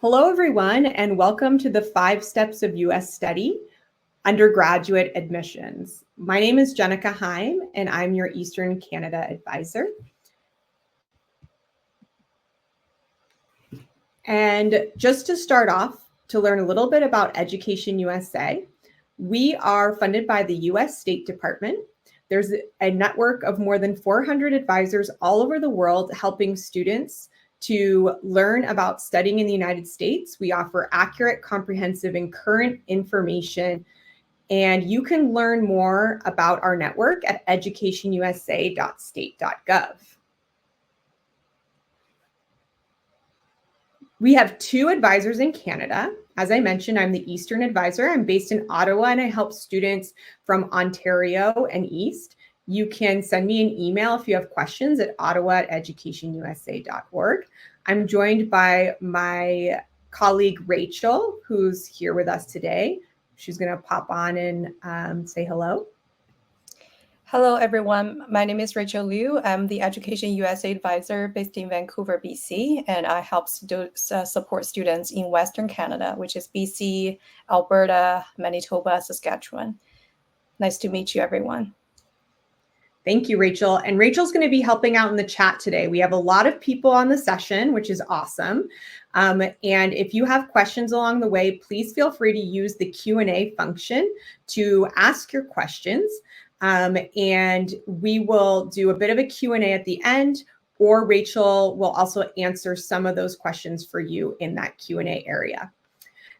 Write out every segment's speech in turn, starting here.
Hello, everyone, and welcome to the 5 Steps of U.S. Study, Undergraduate Admissions. My name is Jenika Heim, and I'm your Eastern Canada advisor. And just to start off, to learn a little bit about Education USA, we are funded by the U.S. State Department. There's a network of more than 400 advisors all over the world helping students to learn about studying in the United States. We offer accurate, comprehensive, and current information. And you can learn more about our network at educationusa.state.gov. We have 2 advisors in Canada. As I mentioned, I'm the Eastern advisor. I'm based in Ottawa, and I help students from Ontario and East. You can send me an email if you have questions at ottawa@educationusa.org. I'm joined by my colleague, Rachel, who's here with us today. She's going to pop on and say hello. Hello, everyone. My name is Rachel Liu. I'm the Education USA advisor based in Vancouver, BC, and I help support students in Western Canada, which is BC, Alberta, Manitoba, Saskatchewan. Nice to meet you, everyone. Thank you, Rachel. And Rachel's going to be helping out in the chat today. We have a lot of people on the session, which is awesome. And if you have questions along the way, please feel free to use the Q&A function to ask your questions. And we will do a bit of a Q&A at the end, or Rachel will also answer some of those questions for you in that Q&A area.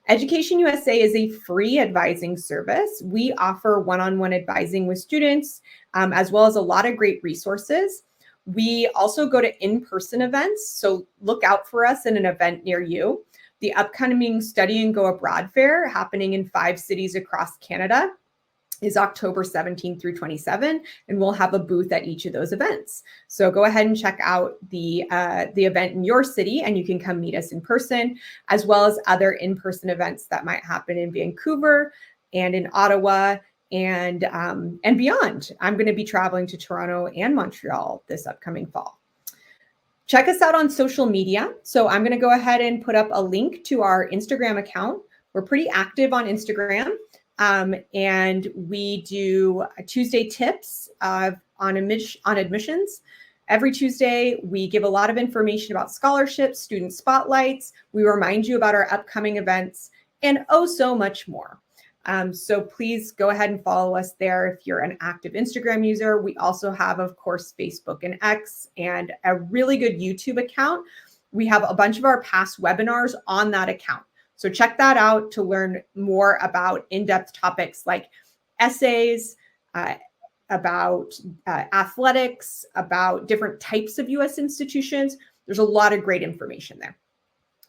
Education USA is a free advising service. We offer one-on-one advising with students, as well as a lot of great resources. We also go to in-person events, so look out for us in an event near you. The upcoming Study and Go Abroad Fair, happening in 5 cities across Canada, is October 17 through 27, and we'll have a booth at each of those events. So go ahead and check out the event in your city, and you can come meet us in person, as well as other in-person events that might happen in Vancouver and in Ottawa and beyond. I'm going to be traveling to Toronto and Montreal this upcoming fall. Check us out on social media. So I'm going to go ahead and put up a link to our Instagram account. We're pretty active on Instagram. And we do Tuesday tips on admissions. Every Tuesday, we give a lot of information about scholarships, student spotlights. We remind you about our upcoming events and oh so much more. So please go ahead and follow us there if you're an active Instagram user. We also have, of course, Facebook and X and a really good YouTube account. We have a bunch of our past webinars on that account. So check that out to learn more about in-depth topics like essays, about athletics, about different types of U.S. institutions. There's a lot of great information there.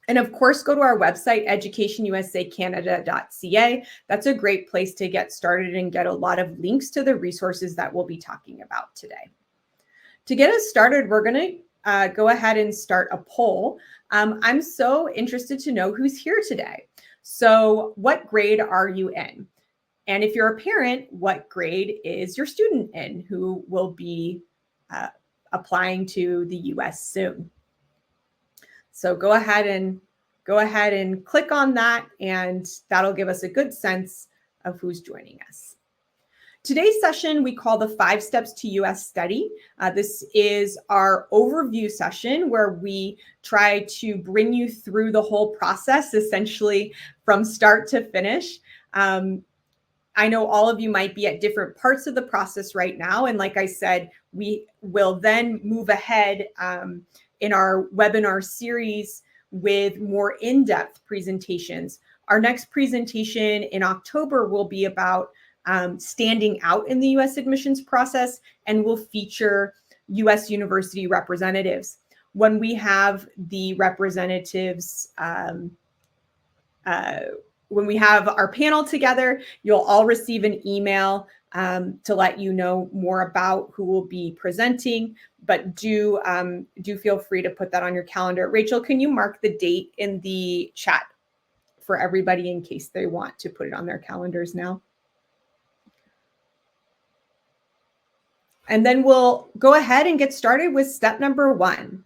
And of course, go to our website, educationusacanada.ca. That's a great place to get started and get a lot of links to the resources that we'll be talking about today. To get us started, we're going to go ahead and start a poll. I'm so interested to know who's here today. So what grade are you in? And if you're a parent, what grade is your student in who will be applying to the US soon? So go ahead and click on that, and that'll give us a good sense of who's joining us. Today's session we call the 5 Steps to U.S. Study. This is our overview session where we try to bring you through the whole process, essentially from start to finish. I know all of you might be at different parts of the process right now. And like I said, we will then move ahead in our webinar series with more in-depth presentations. Our next presentation in October will be about standing out in the U.S. admissions process, and will feature U.S. university representatives. When we have the representatives, when we have our panel together, you'll all receive an email to let you know more about who will be presenting, but do feel free to put that on your calendar. Rachel, can you mark the date in the chat for everybody in case they want to put it on their calendars now? And then we'll go ahead and get started with step number 1.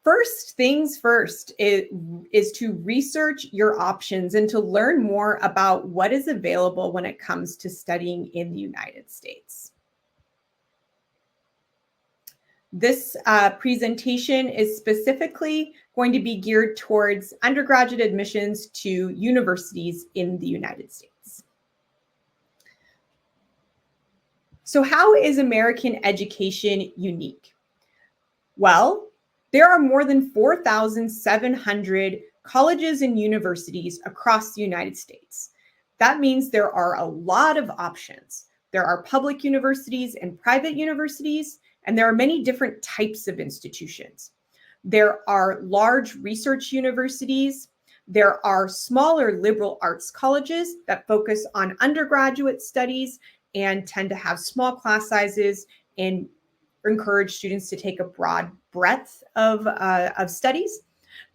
First things first is to research your options and to learn more about what is available when it comes to studying in the United States. This presentation is specifically going to be geared towards undergraduate admissions to universities in the United States. So how is American education unique? Well, there are more than 4,700 colleges and universities across the United States. That means there are a lot of options. There are public universities and private universities, and there are many different types of institutions. There are large research universities. There are smaller liberal arts colleges that focus on undergraduate studies and tend to have small class sizes and encourage students to take a broad breadth of studies.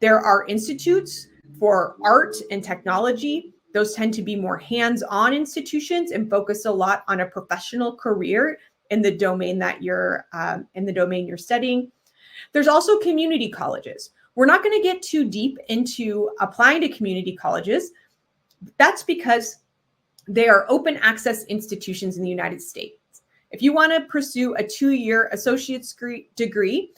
There are institutes for art and technology. Those tend to be more hands-on institutions and focus a lot on a professional career in the domain that you're studying. There's also community colleges. We're not going to get too deep into applying to community colleges. That's because they are open access institutions in the United States. If you want to pursue a 2-year associate's degree,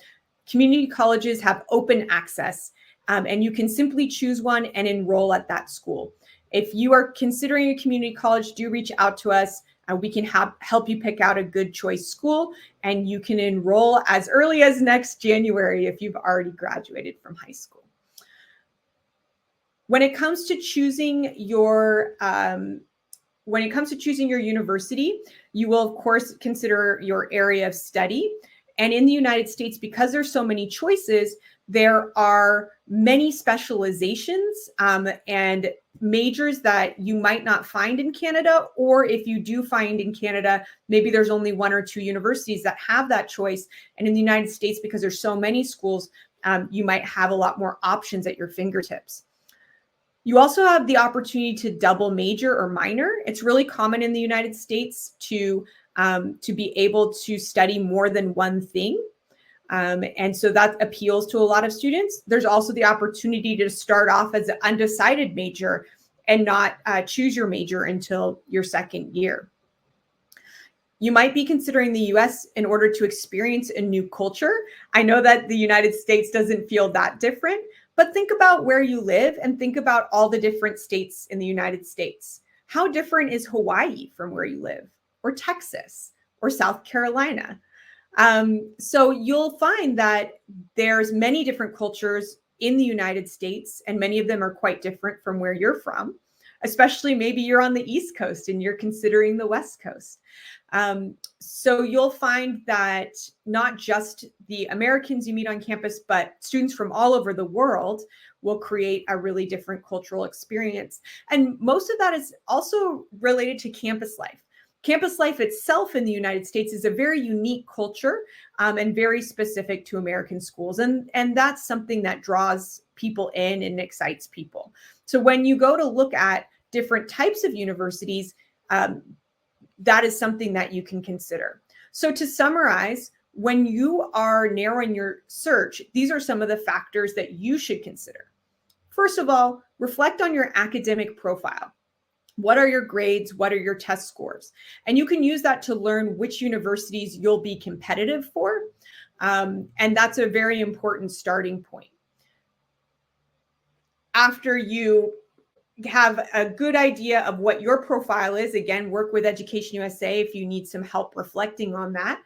community colleges have open access, and you can simply choose one and enroll at that school. If you are considering a community college, do reach out to us. We can help you pick out a good choice school, and you can enroll as early as next January if you've already graduated from high school. When it comes to choosing your university, you will, of course, consider your area of study. And in the United States, because there's so many choices, there are many specializations and majors that you might not find in Canada, or if you do find in Canada, maybe there's only 1 or 2 universities that have that choice. And in the United States, because there's so many schools, you might have a lot more options at your fingertips. You also have the opportunity to double major or minor. It's really common in the United States to be able to study more than one thing. And so that appeals to a lot of students. There's also the opportunity to start off as an undecided major and not choose your major until your second year. You might be considering the US in order to experience a new culture. I know that the United States doesn't feel that different, but think about where you live and think about all the different states in the United States. How different is Hawaii from where you live, or Texas, or South Carolina? So you'll find that there's many different cultures in the United States, and many of them are quite different from where you're from, especially maybe you're on the East Coast and you're considering the West Coast. So you'll find that not just the Americans you meet on campus, but students from all over the world will create a really different cultural experience. And most of that is also related to campus life. Campus life itself in the United States is a very unique culture and very specific to American schools. And that's something that draws people in and excites people. So when you go to look at different types of universities, that is something that you can consider. So to summarize, when you are narrowing your search, these are some of the factors that you should consider. First of all, reflect on your academic profile. What are your grades? What are your test scores? And you can use that to learn which universities you'll be competitive for. And that's a very important starting point. After you have a good idea of what your profile is, again, work with EducationUSA if you need some help reflecting on that.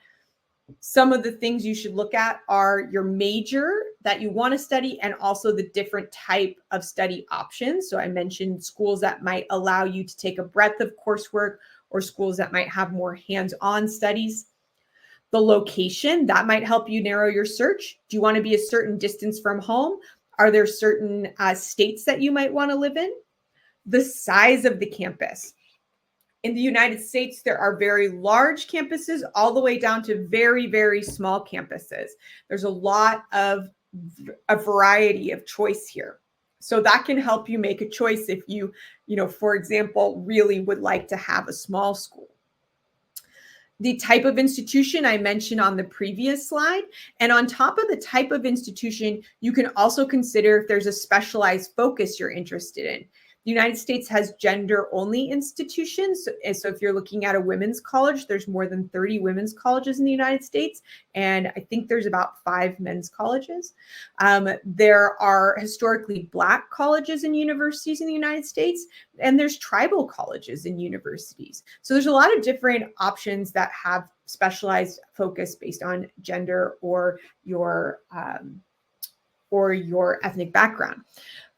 Some of the things you should look at are your major that you want to study and also the different type of study options. So I mentioned schools that might allow you to take a breadth of coursework or schools that might have more hands-on studies. The location, that might help you narrow your search. Do you want to be a certain distance from home? Are there certain states that you might want to live in? The size of the campus. In the United States, there are very large campuses all the way down to very, very small campuses. There's a lot of a variety of choice here. So that can help you make a choice if you, for example, really would like to have a small school. The type of institution I mentioned on the previous slide. And on top of the type of institution, you can also consider if there's a specialized focus you're interested in. The United States has gender-only institutions. So if you're looking at a women's college, there's more than 30 women's colleges in the United States. And I think there's about 5 men's colleges. There are historically Black colleges and universities in the United States, and there's tribal colleges and universities. So there's a lot of different options that have specialized focus based on gender or your ethnic background.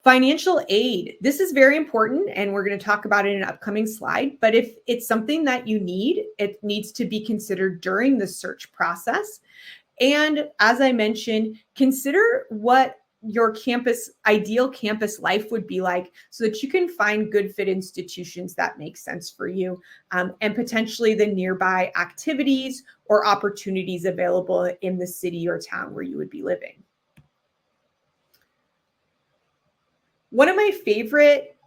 Financial aid. This is very important, and we're going to talk about it in an upcoming slide. But if it's something that you need, it needs to be considered during the search process. And as I mentioned, consider what your ideal campus life would be like so that you can find good fit institutions that make sense for you, and potentially the nearby activities or opportunities available in the city or town where you would be living. One of my favorite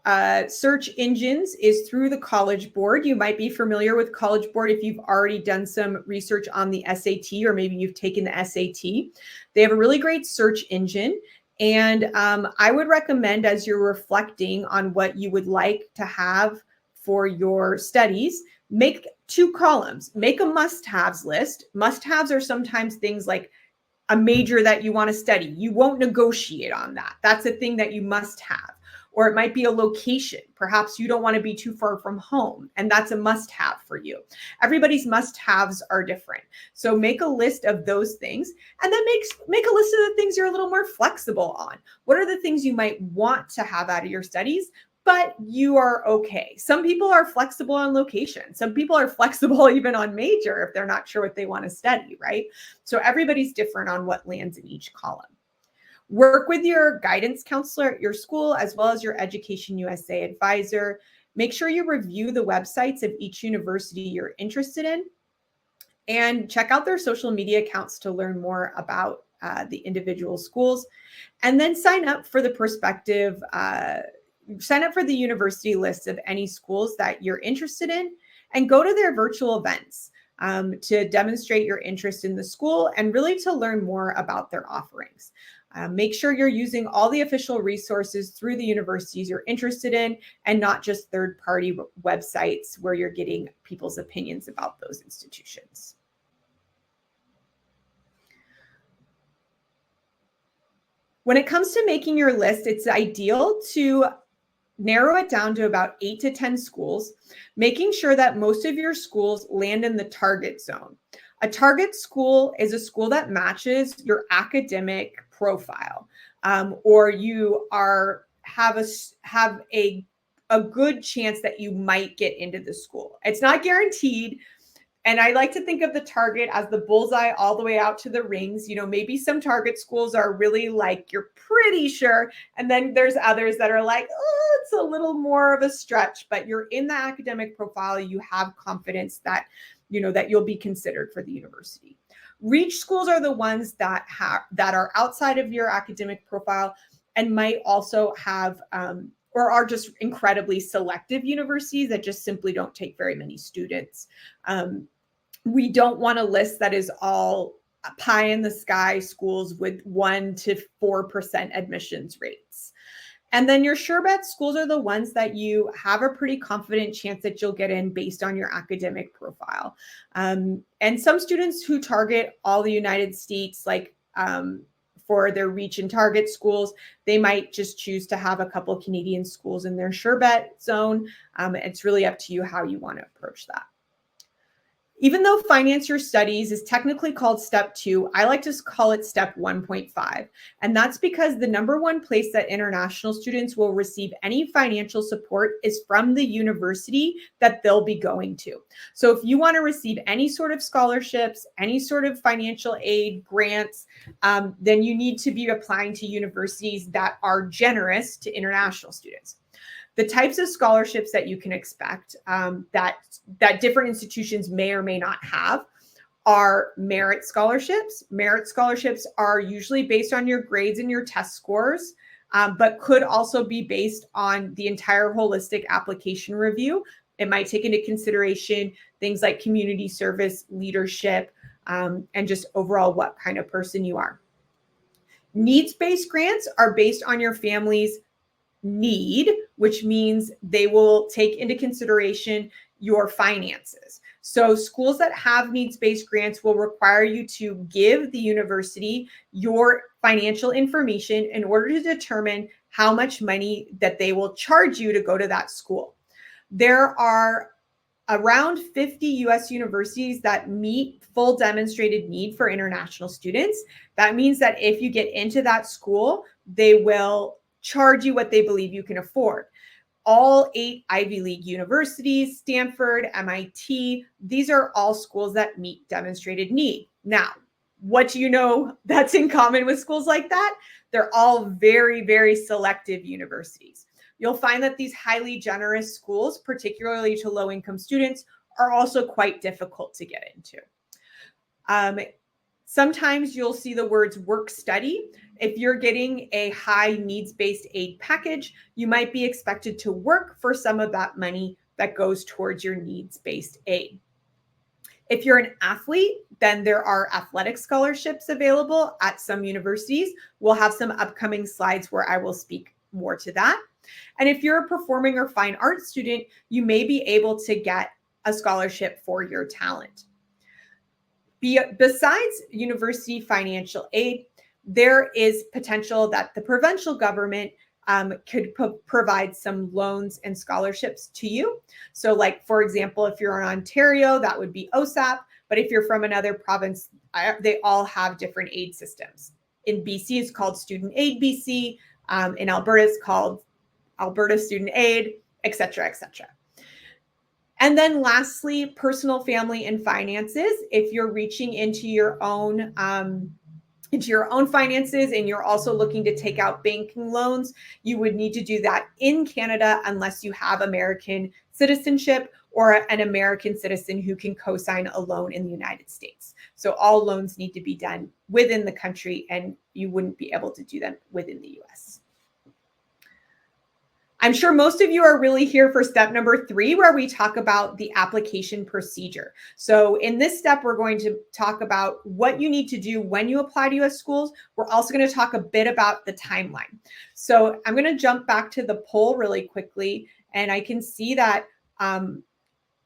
search engines is through the College Board. You might be familiar with College Board if you've already done some research on the SAT, or maybe you've taken the SAT. They have a really great search engine. And I would recommend, as you're reflecting on what you would like to have for your studies, make 2 columns. Make a must-haves list. Must-haves are sometimes things like a major that you want to study. You won't negotiate on that. That's a thing that you must have. Or it might be a location. Perhaps you don't want to be too far from home, and that's a must-have for you. Everybody's must-haves are different. So make a list of those things, and then make a list of the things you're a little more flexible on. What are the things you might want to have out of your studies, but you are okay? Some people are flexible on location. Some people are flexible even on major if they're not sure what they want to study, right? So everybody's different on what lands in each column. Work with your guidance counselor at your school, as well as your EducationUSA advisor. Make sure you review the websites of each university you're interested in, and check out their social media accounts to learn more about the individual schools. And then sign up for the university list of any schools that you're interested in, and go to their virtual events to demonstrate your interest in the school and really to learn more about their offerings. Make sure you're using all the official resources through the universities you're interested in, and not just third-party websites where you're getting people's opinions about those institutions. When it comes to making your list, it's ideal to narrow it down to about 8 to 10 schools, making sure that most of your schools land in the target zone. A target school is a school that matches your academic profile, or you have a good chance that you might get into the school. It's not guaranteed. And I like to think of the target as the bullseye all the way out to the rings. You know, maybe some target schools are really like, you're pretty sure. And then there's others that are like, oh, it's a little more of a stretch, but you're in the academic profile. You have confidence that, you know, that you'll be considered for the university. Reach schools are the ones that are outside of your academic profile and might also have, or are just incredibly selective universities that just simply don't take very many students. We don't want a list that is all pie in the sky schools with 1 to 4% admissions rates. And then your sure bet schools are the ones that you have a pretty confident chance that you'll get in based on your academic profile. And some students who target all the United States, like for their reach and target schools, they might just choose to have a couple Canadian schools in their sure bet zone. It's really up to you how you want to approach that. Even though finance your studies is technically called step 2, I like to call it step 1.5. And that's because the number one place that international students will receive any financial support is from the university that they'll be going to. So if you want to receive any sort of scholarships, any sort of financial aid, grants, then you need to be applying to universities that are generous to international students. The types of scholarships that you can expect that different institutions may or may not have are merit scholarships. Merit scholarships are usually based on your grades and your test scores, but could also be based on the entire holistic application review. It might take into consideration things like community service, leadership, and just overall what kind of person you are. Needs-based grants are based on your family's need, which means they will take into consideration your finances. So schools that have needs-based grants will require you to give the university your financial information in order to determine how much money that they will charge you to go to that school. There are around 50 US universities that meet full demonstrated need for international students. That means that if you get into that school, they will charge you what they believe you can afford. All 8 Ivy League universities, Stanford, MIT, these are all schools that meet demonstrated need. Now, what do you know that's in common with schools like that? They're all very, very selective universities. You'll find that these highly generous schools, particularly to low-income students, are also quite difficult to get into. Sometimes you'll see the words work study. If you're getting a high needs-based aid package, you might be expected to work for some of that money that goes towards your needs-based aid. If you're an athlete, then there are athletic scholarships available at some universities. We'll have some upcoming slides where I will speak more to that. And if you're a performing or fine arts student, you may be able to get a scholarship for your talent. Besides university financial aid, there is potential that the provincial government could provide some loans and scholarships to you. So like, for example, if you're in Ontario, that would be OSAP. But if you're from another province, they all have different aid systems. In BC, it's called Student Aid BC. In Alberta, it's called Alberta Student Aid, et cetera, et cetera. And then lastly, personal, family, and finances. If you're reaching into your own finances and you're also looking to take out banking loans, you would need to do that in Canada unless you have American citizenship or an American citizen who can co-sign a loan in the United States. So all loans need to be done within the country, and you wouldn't be able to do them within the US. I'm sure most of you are really here for step number 3, where we talk about the application procedure. So in this step, we're going to talk about what you need to do when you apply to US schools. We're also going to talk a bit about the timeline. So I'm going to jump back to the poll really quickly, and I can see that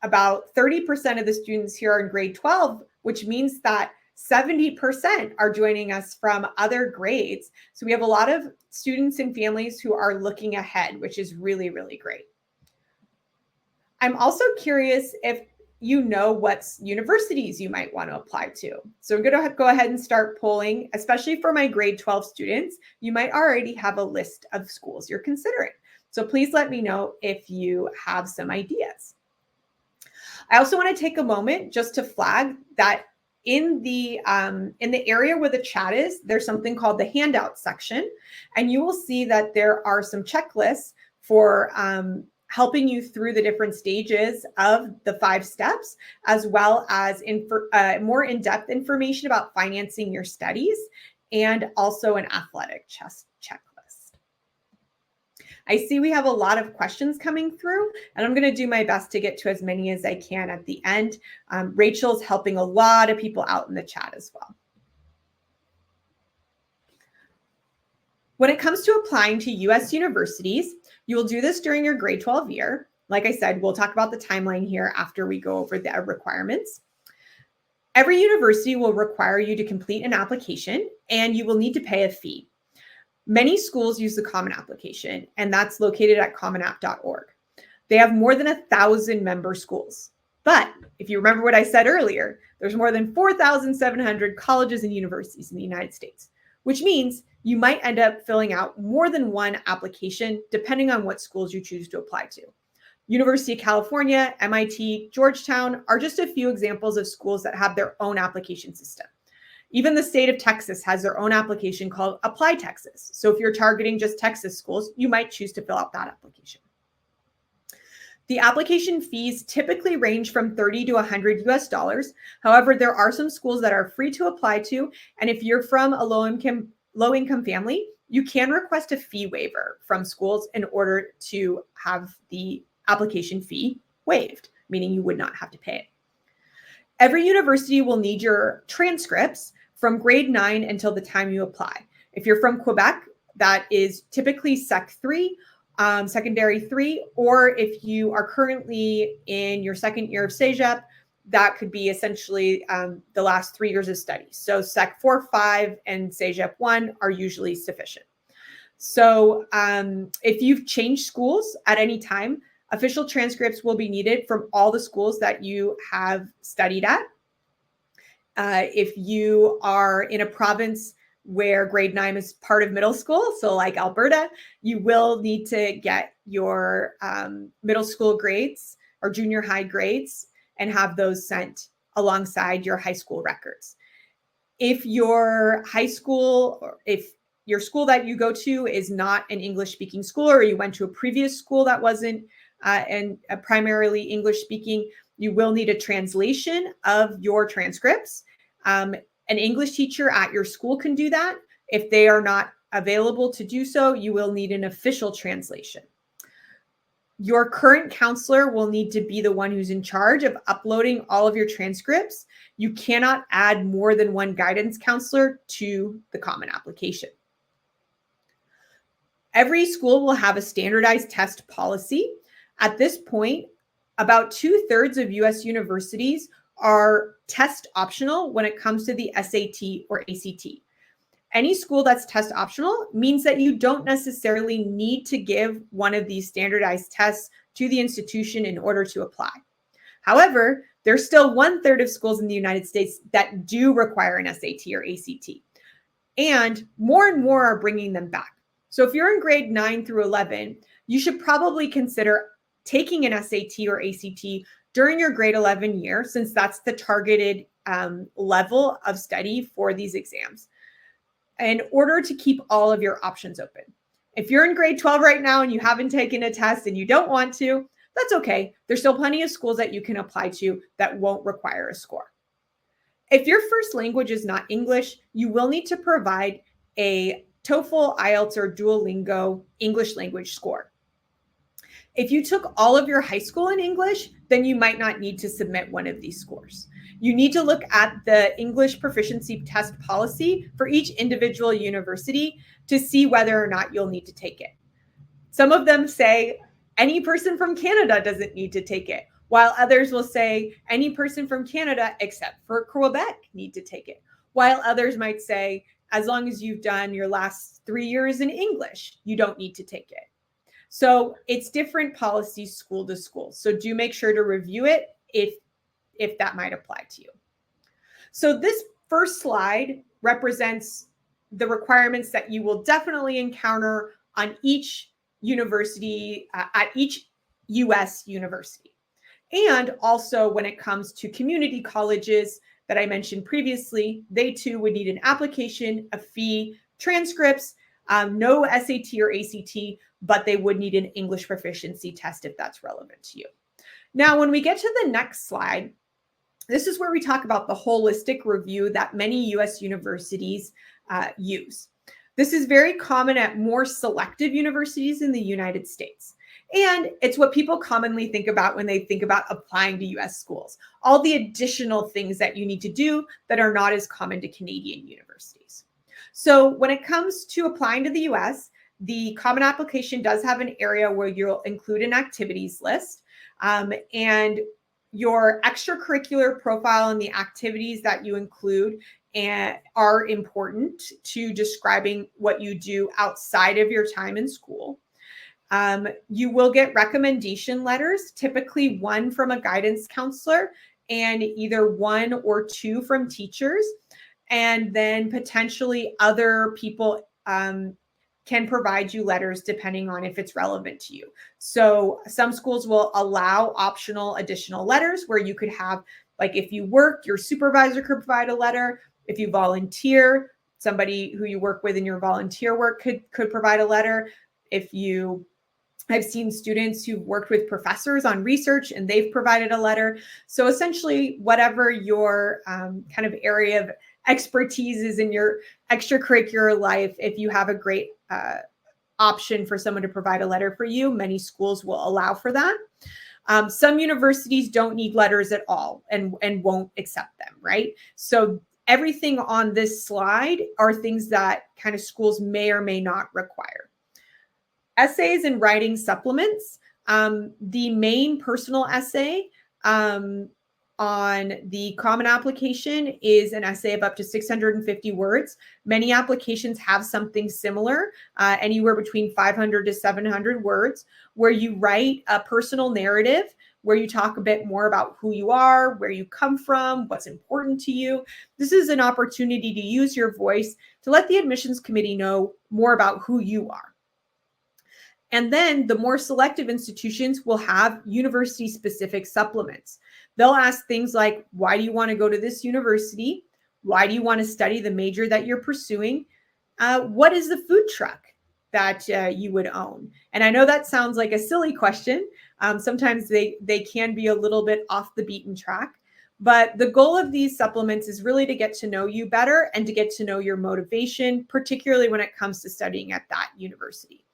about 30% of the students here are in grade 12, which means that 70% are joining us from other grades. So we have a lot of students and families who are looking ahead, which is really, really great. I'm also curious if you know what universities you might want to apply to. So I'm going to go ahead and start polling, especially for my grade 12 students. You might already have a list of schools you're considering. So please let me know if you have some ideas. I also want to take a moment just to flag that in the area where the chat is, there's something called the handout section, and you will see that there are some checklists for helping you through the different stages of the 5 steps, as well as more in-depth information about financing your studies, and also an athletic checklist. I see we have a lot of questions coming through, and I'm going to do my best to get to as many as I can at the end. Rachel's helping a lot of people out in the chat as well. When it comes to applying to US universities, you will do this during your grade 12 year. Like I said, we'll talk about the timeline here after we go over the requirements. Every university will require you to complete an application, and you will need to pay a fee. Many schools use the Common Application, and that's located at commonapp.org. They have more than 1,000 member schools. But if you remember what I said earlier, there's more than 4,700 colleges and universities in the United States, which means you might end up filling out more than one application depending on what schools you choose to apply to. University of California, MIT, Georgetown are just a few examples of schools that have their own application system. Even the state of Texas has their own application called Apply Texas. So if you're targeting just Texas schools, you might choose to fill out that application. The application fees typically range from $30 to $100 US. However, there are some schools that are free to apply to. And if you're from a low-income family, you can request a fee waiver from schools in order to have the application fee waived, meaning you would not have to pay it. Every university will need your transcripts from grade 9 until the time you apply. If you're from Quebec, that is typically Sec 3, secondary 3, or if you are currently in your second year of CEGEP, that could be essentially the last 3 years of study. So Sec 4, 5, and CEGEP 1 are usually sufficient. So if you've changed schools at any time, official transcripts will be needed from all the schools that you have studied at. If you are in a province where grade 9 is part of middle school, so like Alberta, you will need to get your middle school grades or junior high grades and have those sent alongside your high school records. If your high school, or if your school that you go to is not an English speaking school, or you went to a previous school that wasn't primarily English speaking, you will need a translation of your transcripts. An English teacher at your school can do that. If they are not available to do so, you will need an official translation. Your current counselor will need to be the one who's in charge of uploading all of your transcripts. You cannot add more than one guidance counselor to the common application. Every school will have a standardized test policy. At this point, about 2/3 of US universities are test optional when it comes to the SAT or ACT. Any school that's test optional means that you don't necessarily need to give one of these standardized tests to the institution in order to apply. However, there's still 1/3 of schools in the United States that do require an SAT or ACT, and more are bringing them back. So if you're in grade 9 through 11, you should probably consider taking an SAT or ACT during your grade 11 year, since that's the targeted level of study for these exams, in order to keep all of your options open. If you're in grade 12 right now and you haven't taken a test and you don't want to, that's okay. There's still plenty of schools that you can apply to that won't require a score. If your first language is not English, you will need to provide a TOEFL, IELTS, or Duolingo English language score. If you took all of your high school in English, then you might not need to submit one of these scores. You need to look at the English proficiency test policy for each individual university to see whether or not you'll need to take it. Some of them say any person from Canada doesn't need to take it, while others will say any person from Canada except for Quebec need to take it, while others might say as long as you've done your last 3 years in English, you don't need to take it. So it's different policies school to school. So do make sure to review it if that might apply to you. So this first slide represents the requirements that you will definitely encounter on each university, at each US university. And also when it comes to community colleges that I mentioned previously, they too would need an application, a fee, transcripts, no SAT or ACT, but they would need an English proficiency test if that's relevant to you. Now, when we get to the next slide, this is where we talk about the holistic review that many US universities use. This is very common at more selective universities in the United States. And it's what people commonly think about when they think about applying to US schools, all the additional things that you need to do that are not as common to Canadian universities. So when it comes to applying to the US, the Common Application does have an area where you'll include an activities list, and your extracurricular profile and the activities that you include are important to describing what you do outside of your time in school. You will get recommendation letters, typically one from a guidance counselor and either 1 or 2 from teachers, and then potentially other people can provide you letters depending on if it's relevant to you. So some schools will allow optional additional letters where you could have, like if you work, your supervisor could provide a letter. If you volunteer, somebody who you work with in your volunteer work could provide a letter. I've seen students who've worked with professors on research and they've provided a letter. So essentially whatever your kind of area of expertise is in your extracurricular life, if you have a great option for someone to provide a letter for you, many schools will allow for that. Some universities don't need letters at all and won't accept them, right? So everything on this slide are things that kind of schools may or may not require. Essays and writing supplements. The main personal essay on the common application is an essay of up to 650 words. Many applications have something similar, anywhere between 500 to 700 words, where you write a personal narrative, where you talk a bit more about who you are, where you come from, what's important to you. This is an opportunity to use your voice to let the admissions committee know more about who you are. And then the more selective institutions will have university-specific supplements. They'll ask things like, why do you want to go to this university? Why do you want to study the major that you're pursuing? What is the food truck that you would own? And I know that sounds like a silly question. Sometimes they can be a little bit off the beaten track. But the goal of these supplements is really to get to know you better and to get to know your motivation, particularly when it comes to studying at that university.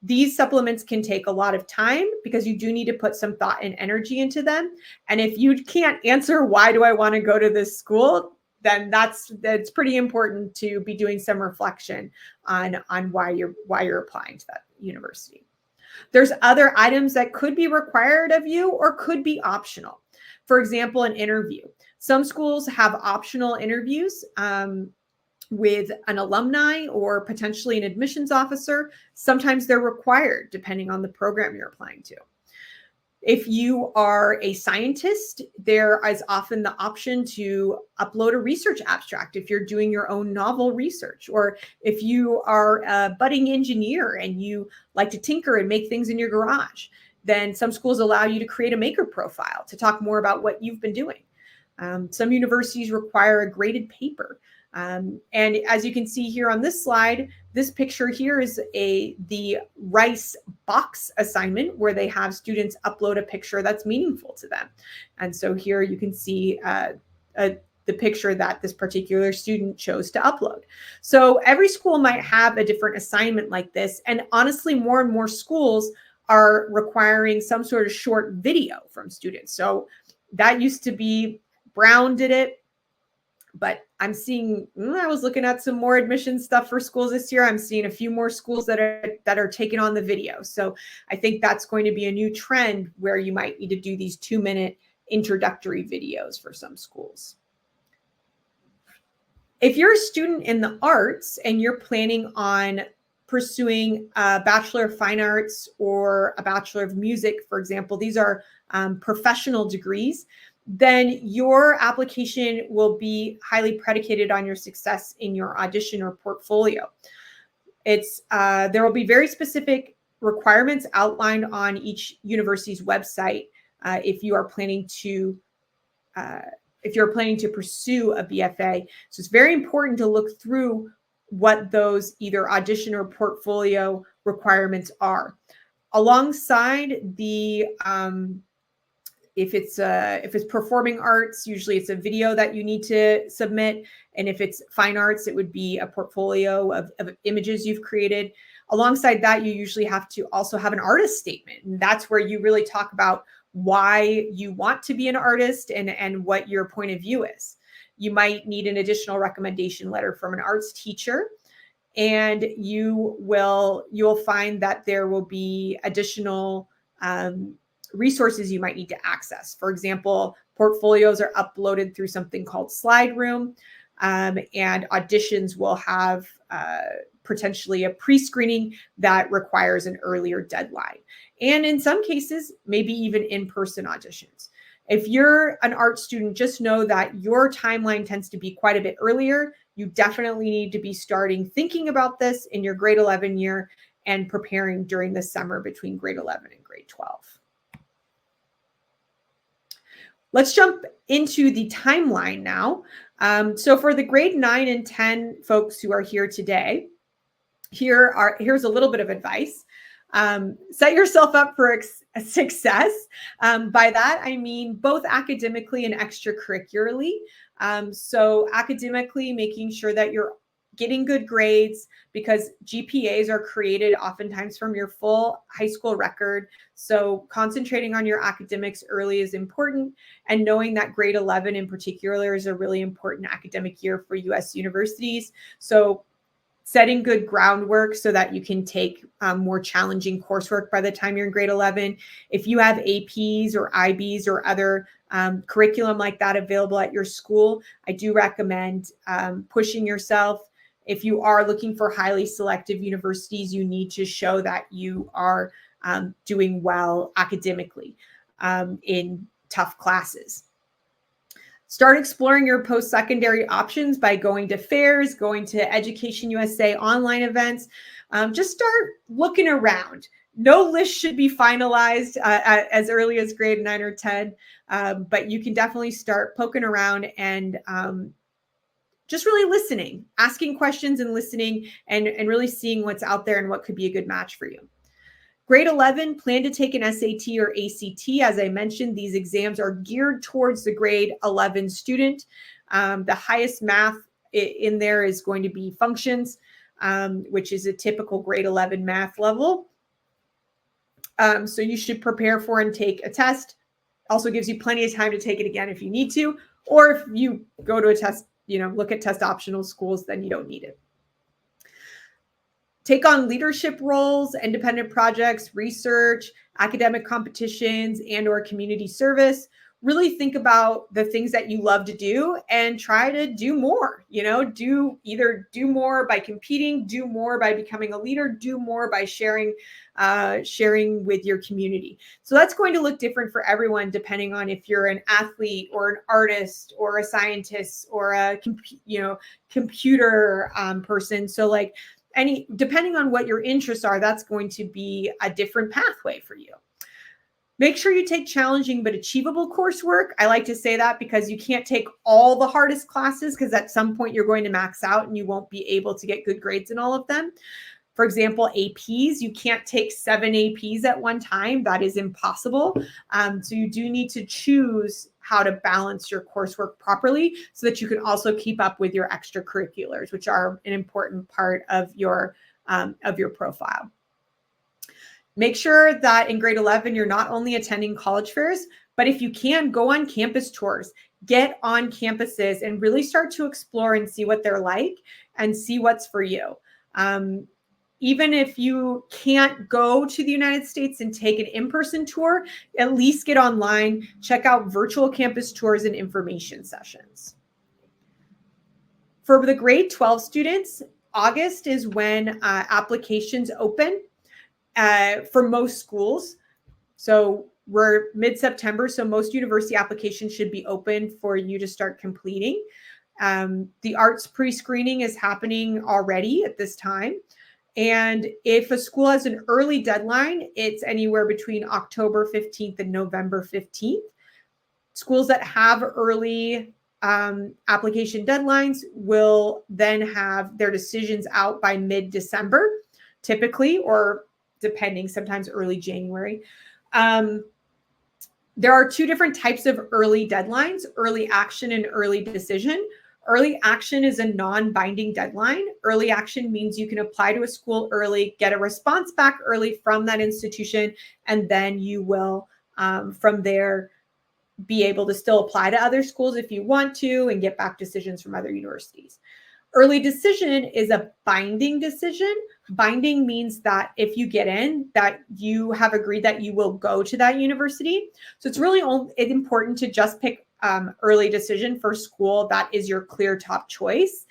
These supplements can take a lot of time because you do need to put some thought and energy into them. And if you can't answer, why do I want to go to this school? Then that's pretty important to be doing some reflection on why you're applying to that university. There's other items that could be required of you or could be optional. For example, an interview. Some schools have optional interviews with an alumni or potentially an admissions officer. Sometimes they're required depending on the program you're applying to. If you are a scientist, there is often the option to upload a research abstract if you're doing your own novel research, or if you are a budding engineer and you like to tinker and make things in your garage, then some schools allow you to create a maker profile to talk more about what you've been doing. Some universities require a graded paper. And as you can see here on this slide, this picture here is the Rice box assignment where they have students upload a picture that's meaningful to them. And so here you can see the picture that this particular student chose to upload. So every school might have a different assignment like this. And honestly, more and more schools are requiring some sort of short video from students. So that used to be Brown did it. But I'm seeing, I was looking at some more admissions stuff for schools this year. I'm seeing a few more schools that are taking on the video. So I think that's going to be a new trend where you might need to do these 2-minute introductory videos for some schools. If you're a student in the arts and you're planning on pursuing a Bachelor of Fine Arts or a Bachelor of Music, for example, these are professional degrees, then your application will be highly predicated on your success in your audition or portfolio. There will be very specific requirements outlined on each university's website if you're planning to pursue a BFA. So it's very important to look through what those either audition or portfolio requirements are. Alongside the if it's performing arts, usually it's a video that you need to submit. And if it's fine arts, it would be a portfolio of images you've created. Alongside that, you usually have to also have an artist statement. And that's where you really talk about why you want to be an artist and what your point of view is. You might need an additional recommendation letter from an arts teacher. And you'll find that there will be additional resources you might need to access. For example, portfolios are uploaded through something called Slide Room, and auditions will have potentially a pre-screening that requires an earlier deadline. And in some cases, maybe even in-person auditions. If you're an art student, just know that your timeline tends to be quite a bit earlier. You definitely need to be starting thinking about this in your grade 11 year and preparing during the summer between grade 11 and grade 12. Let's jump into the timeline now. So for the grade 9 and 10 folks who are here today, here's a little bit of advice. Set yourself up for success. By that, I mean both academically and extracurricularly. So academically, making sure that you're getting good grades, because GPAs are created oftentimes from your full high school record. So concentrating on your academics early is important, and knowing that grade 11 in particular is a really important academic year for US universities. So setting good groundwork so that you can take more challenging coursework by the time you're in grade 11. If you have APs or IBs or other curriculum like that available at your school, I do recommend pushing yourself. If you are looking for highly selective universities, you need to show that you are doing well academically in tough classes. Start exploring your post-secondary options by going to fairs, going to EducationUSA online events. Just start looking around. No list should be finalized as early as grade 9 or 10, but you can definitely start poking around and just really listening, asking questions and listening, and really seeing what's out there and what could be a good match for you. Grade 11, plan to take an SAT or ACT. As I mentioned, these exams are geared towards the grade 11 student. The highest math in there is going to be functions, which is a typical grade 11 math level. So you should prepare for and take a test. Also gives you plenty of time to take it again if you need to, or if you go to a test, look at test optional schools, then you don't need it. Take on leadership roles, independent projects, research, academic competitions, and/or community service. Really think about the things that you love to do and try to do more. Do more by competing, do more by becoming a leader, do more by sharing with your community. So that's going to look different for everyone, depending on if you're an athlete or an artist or a scientist or a computer person. So depending on what your interests are, that's going to be a different pathway for you. Make sure you take challenging but achievable coursework. I like to say that because you can't take all the hardest classes, because at some point you're going to max out and you won't be able to get good grades in all of them. For example, APs, you can't take 7 APs at one time. That is impossible. So you do need to choose how to balance your coursework properly so that you can also keep up with your extracurriculars, which are an important part of your profile. Make sure that in grade 11, you're not only attending college fairs, but if you can, go on campus tours, get on campuses and really start to explore and see what they're like and see what's for you. Even if you can't go to the United States and take an in-person tour, at least get online, check out virtual campus tours and information sessions. For the grade 12 students, August is when applications open for most schools. So we're mid-September, so most university applications should be open for you to start completing. The arts pre-screening is happening already at this time. And if a school has an early deadline, it's anywhere between October 15th and November 15th. Schools that have early application deadlines will then have their decisions out by mid-December, typically, or depending, sometimes early January. There are 2 different types of early deadlines: early action and early decision. Early action is a non-binding deadline. Early action means you can apply to a school early, get a response back early from that institution, and then you will, from there, be able to still apply to other schools if you want to and get back decisions from other universities. Early decision is a binding decision. Binding means that if you get in, that you have agreed that you will go to that university. So it's really important to just pick early decision for school that is your clear top choice,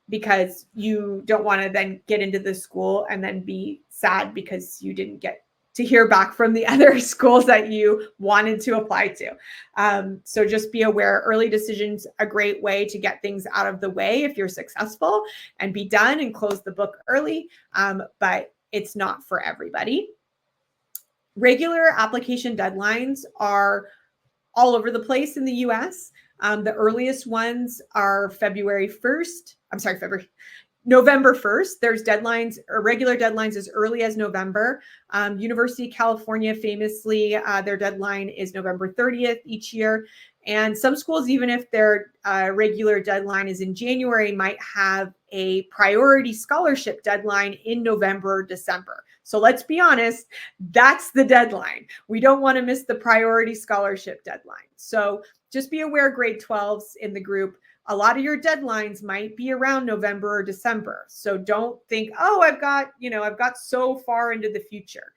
because you don't want to then get into the school and then be sad because you didn't get to hear back from the other schools that you wanted to apply to. So just be aware, early decisions a great way to get things out of the way if you're successful and be done and close the book early, but it's not for everybody. Regular application deadlines are all over the place in the US. The earliest ones are November 1st. There's deadlines, or regular deadlines as early as November. University of California, famously, their deadline is November 30th each year. And some schools, even if their regular deadline is in January, might have a priority scholarship deadline in November or December. So let's be honest, that's the deadline. We don't want to miss the priority scholarship deadline. So just be aware, grade 12s in the group, a lot of your deadlines might be around November or December. So don't think, oh, I've got so far into the future.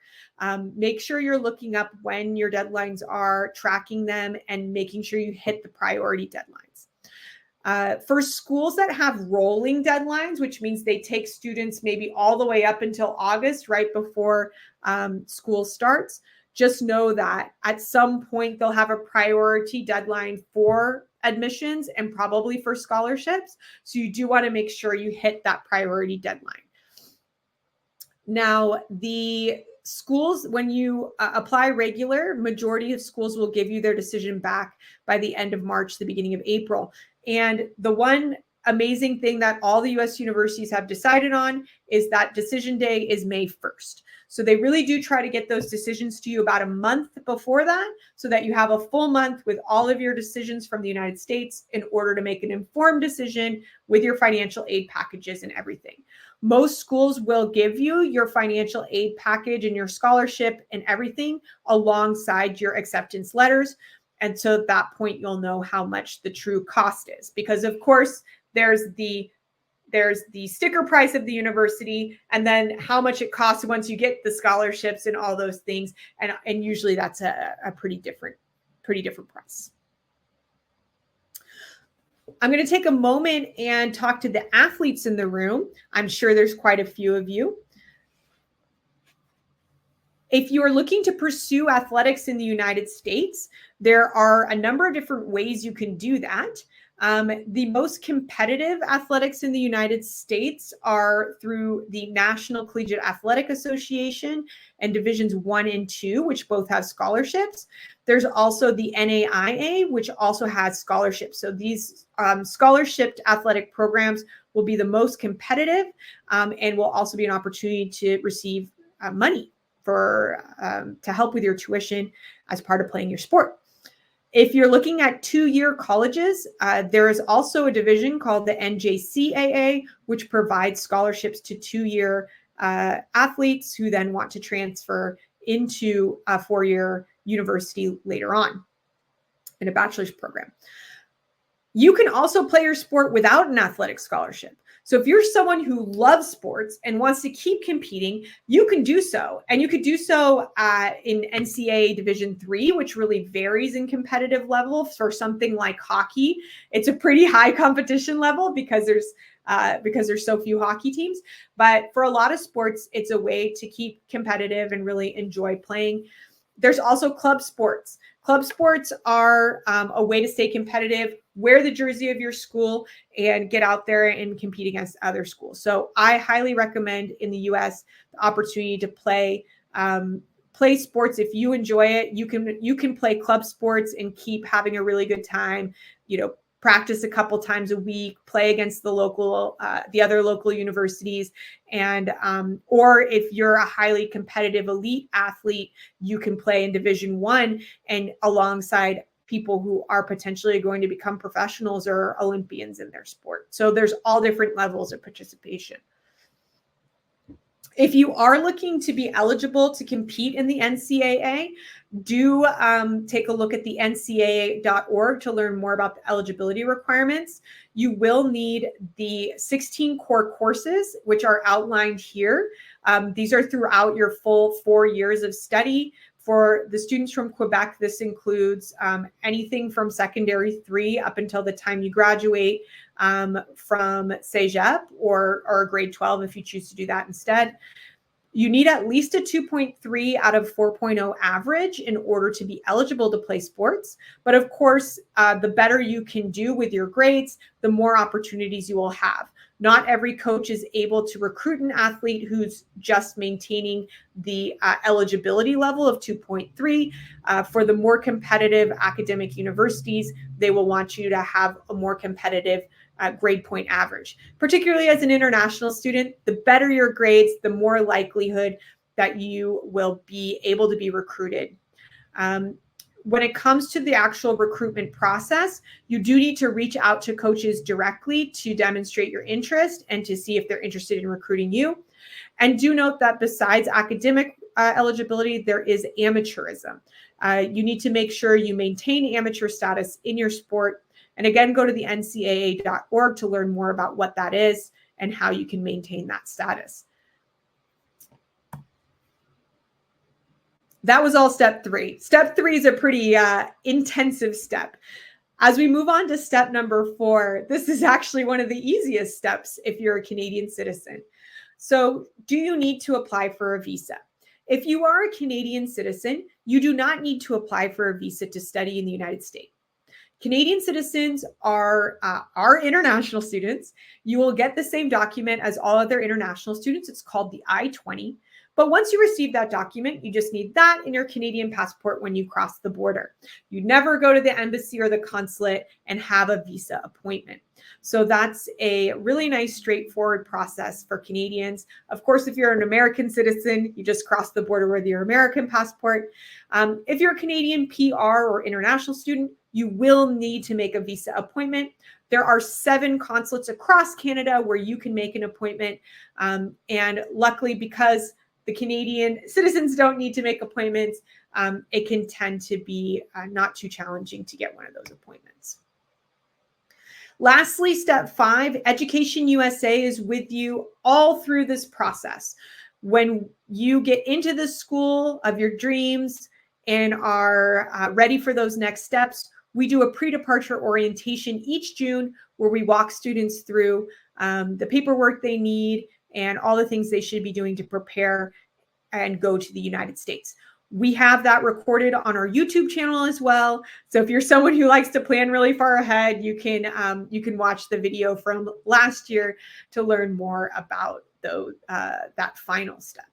Make sure you're looking up when your deadlines are, tracking them, and making sure you hit the priority deadlines. For schools that have rolling deadlines, which means they take students maybe all the way up until August, right before school starts, just know that at some point they'll have a priority deadline for admissions and probably for scholarships. So you do want to make sure you hit that priority deadline. Now, the schools, when you apply regular, majority of schools will give you their decision back by the end of March, the beginning of April. And the one amazing thing that all the US universities have decided on is that decision day is May 1st. So they really do try to get those decisions to you about a month before that, so that you have a full month with all of your decisions from the United States in order to make an informed decision with your financial aid packages and everything. Most schools will give you your financial aid package and your scholarship and everything alongside your acceptance letters. And so at that point, you'll know how much the true cost is, because of course, there's the sticker price of the university, and then how much it costs once you get the scholarships and all those things. And usually that's a pretty different price. I'm going to take a moment and talk to the athletes in the room. I'm sure there's quite a few of you. If you are looking to pursue athletics in the United States, there are a number of different ways you can do that. The most competitive athletics in the United States are through the National Collegiate Athletic Association and Divisions 1 and 2, which both have scholarships. There's also the NAIA, which also has scholarships. So these scholarship athletic programs will be the most competitive and will also be an opportunity to receive money to help with your tuition as part of playing your sport. If you're looking at 2-year colleges, there is also a division called the NJCAA, which provides scholarships to 2-year athletes who then want to transfer into a 4-year university later on in a bachelor's program. You can also play your sport without an athletic scholarship. So if you're someone who loves sports and wants to keep competing, you can do so. And you could do so in NCAA Division III, which really varies in competitive level. For something like hockey, it's a pretty high competition level because there's so few hockey teams. But for a lot of sports, it's a way to keep competitive and really enjoy playing. There's also club sports. Club sports are a way to stay competitive, wear the jersey of your school, and get out there and compete against other schools. So I highly recommend in the US the opportunity to play sports. If you enjoy it, you can play club sports and keep having a really good time. Practice a couple times a week, play against the other local universities, and or if you're a highly competitive elite athlete, you can play in Division I and alongside people who are potentially going to become professionals or Olympians in their sport. So there's all different levels of participation. If you are looking to be eligible to compete in the NCAA, do take a look at the ncaa.org to learn more about the eligibility requirements. You will need the 16 core courses, which are outlined here. These are throughout your full 4 years of study. For the students from Quebec, this includes anything from secondary 3 up until the time you graduate from Cégep or grade 12 if you choose to do that instead. You need at least a 2.3 out of 4.0 average in order to be eligible to play sports. But of course, the better you can do with your grades, the more opportunities you will have. Not every coach is able to recruit an athlete who's just maintaining the eligibility level of 2.3. For the more competitive academic universities, they will want you to have a more competitive grade point average. Particularly as an international student, the better your grades, the more likelihood that you will be able to be recruited. when it comes to the actual recruitment process, you do need to reach out to coaches directly to demonstrate your interest and to see if they're interested in recruiting you. And do note that besides academic eligibility, there is amateurism. You need to make sure you maintain amateur status in your sport. And again, go to the ncaa.org to learn more about what that is and how you can maintain that status. That was all step 3. Step 3 is a pretty intensive step. As we move on to step number 4, this is actually one of the easiest steps if you're a Canadian citizen. So, do you need to apply for a visa? If you are a Canadian citizen, you do not need to apply for a visa to study in the United States. Canadian citizens are international students. You will get the same document as all other international students. It's called the I-20. But once you receive that document, you just need that in your Canadian passport when you cross the border. You never go to the embassy or the consulate and have a visa appointment. So that's a really nice, straightforward process for Canadians. Of course, if you're an American citizen, you just cross the border with your American passport. If you're a Canadian PR or international student, you will need to make a visa appointment. There are 7 consulates across Canada where you can make an appointment. And luckily, because the Canadian citizens don't need to make appointments, it can tend to be not too challenging to get one of those appointments. Lastly, step 5, EducationUSA is with you all through this process. When you get into the school of your dreams and are ready for those next steps, we do a pre-departure orientation each June where we walk students through the paperwork they need and all the things they should be doing to prepare and go to the United States. We have that recorded on our YouTube channel as well. So if you're someone who likes to plan really far ahead, you can watch the video from last year to learn more about that final step.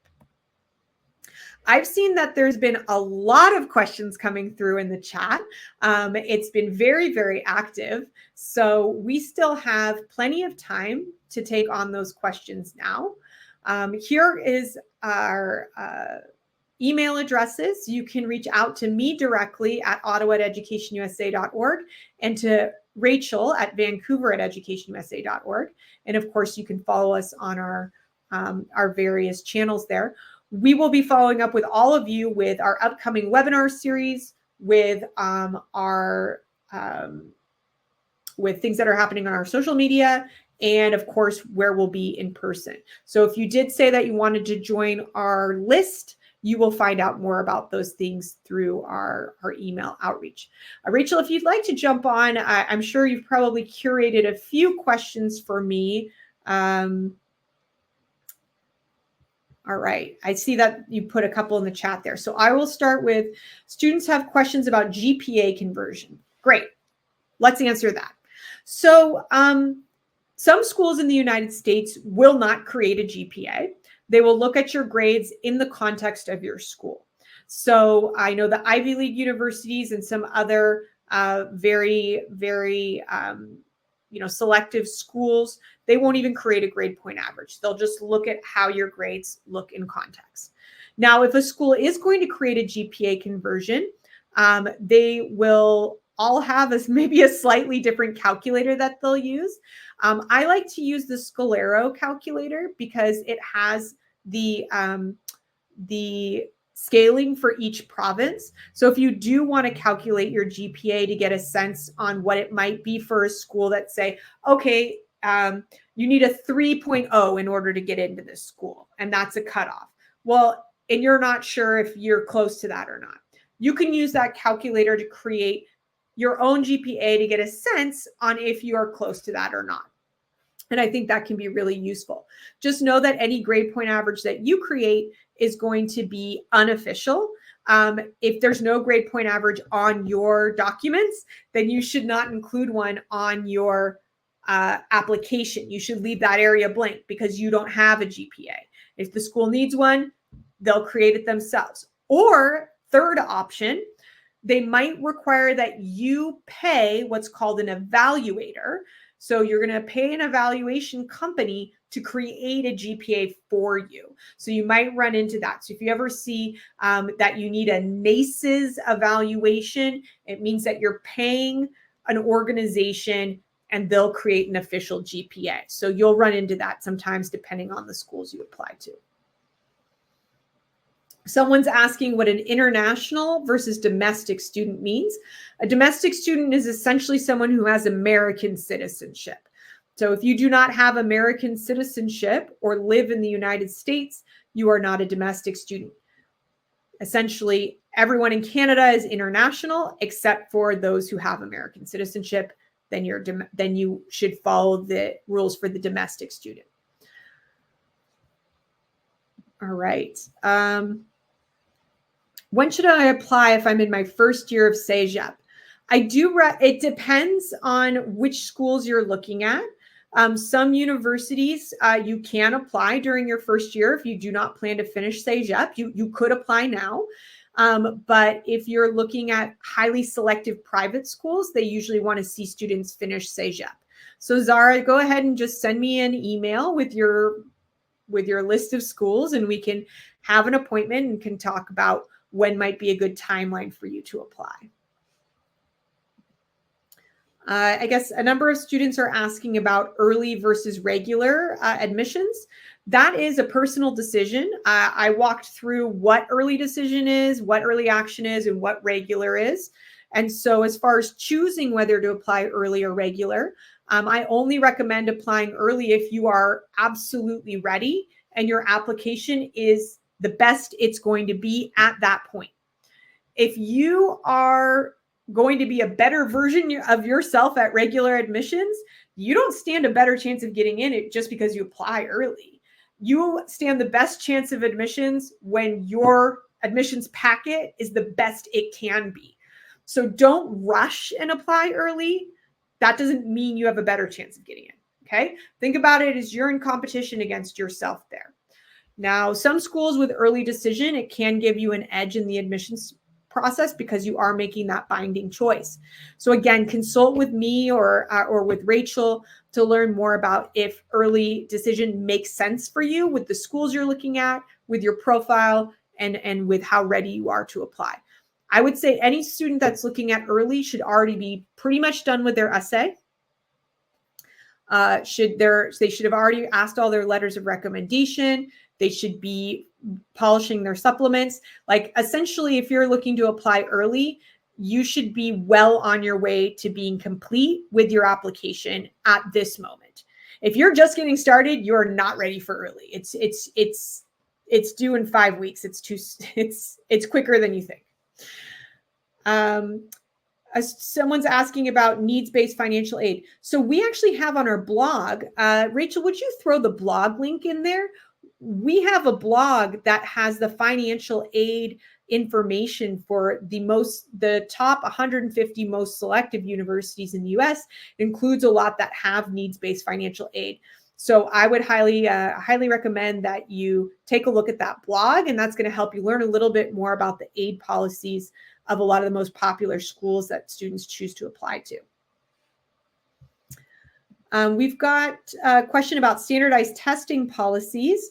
I've seen that there's been a lot of questions coming through in the chat. It's been very, very active. So we still have plenty of time to take on those questions now. Here is our email addresses. You can reach out to me directly at ottawa@educationusa.org and to Rachel at vancouver@educationusa.org. And of course, you can follow us on our various channels there. We will be following up with all of you with our upcoming webinar series, with with things that are happening on our social media, and of course, where we'll be in person. So if you did say that you wanted to join our list, you will find out more about those things through our email outreach. Rachel, if you'd like to jump on, I'm sure you've probably curated a few questions for me. All right, I see that you put a couple in the chat there. So I will start with, students have questions about GPA conversion. Great, let's answer that. So some schools in the United States will not create a GPA. They will look at your grades in the context of your school. So I know the Ivy League universities and some other very, very selective schools, they won't even create a grade point average. They'll just look at how your grades look in context. Now, if a school is going to create a GPA conversion, they will all have maybe a slightly different calculator that they'll use. I like to use the Scalero calculator because it has the scaling for each province. So if you do want to calculate your GPA to get a sense on what it might be for a school that say, okay, you need a 3.0 in order to get into this school, and that's a cutoff. Well, and you're not sure if you're close to that or not. You can use that calculator to create your own GPA to get a sense on if you are close to that or not. And I think that can be really useful. Just know that any grade point average that you create is going to be unofficial. If there's no grade point average on your documents, then you should not include one on your application. You should leave that area blank because you don't have a GPA. If the school needs one, they'll create it themselves. Or third option, they might require that you pay what's called an evaluator. So you're going to pay an evaluation company to create a GPA for you. So you might run into that. So if you ever see that you need a NACES evaluation, it means that you're paying an organization and they'll create an official GPA. So you'll run into that sometimes depending on the schools you apply to. Someone's asking what an international versus domestic student means. A domestic student is essentially someone who has American citizenship. So if you do not have American citizenship or live in the United States, you are not a domestic student. Essentially, everyone in Canada is international except for those who have American citizenship. Then you should follow the rules for the domestic student. All right. When should I apply if I'm in my first year of CEGEP? It depends on which schools you're looking at. Some universities, you can apply during your first year if you do not plan to finish CEGEP. You could apply now. But if you're looking at highly selective private schools, they usually want to see students finish CEGEP. So Zara, go ahead and just send me an email with your list of schools, and we can have an appointment and can talk about when might be a good timeline for you to apply. I guess a number of students are asking about early versus regular admissions. That is a personal decision. I walked through what early decision is, what early action is, and what regular is. And so as far as choosing whether to apply early or regular, I only recommend applying early if you are absolutely ready and your application is the best it's going to be at that point. If you are going to be a better version of yourself at regular admissions, you don't stand a better chance of getting in it just because you apply early. You stand the best chance of admissions when your admissions packet is the best it can be. So don't rush and apply early. That doesn't mean you have a better chance of getting in. Okay. Think about it as you're in competition against yourself there. Now, some schools with early decision, it can give you an edge in the admissions process because you are making that binding choice. So again, consult with me or with Rachel to learn more about if early decision makes sense for you with the schools you're looking at, with your profile, and with how ready you are to apply. I would say any student that's looking at early should already be pretty much done with their essay. They should have already asked all their letters of recommendation. They should be polishing their supplements. Like essentially, if you're looking to apply early, you should be well on your way to being complete with your application at this moment. If you're just getting started, you're not ready for early. It's due in 5 weeks. It's quicker than you think. Someone's asking about needs-based financial aid. So we actually have on our blog, Rachel, would you throw the blog link in there? We have a blog that has the financial aid information for the top 150 most selective universities in the US. It includes a lot that have needs-based financial aid. So I would highly recommend that you take a look at that blog, and that's going to help you learn a little bit more about the aid policies of a lot of the most popular schools that students choose to apply to. We've got a question about standardized testing policies.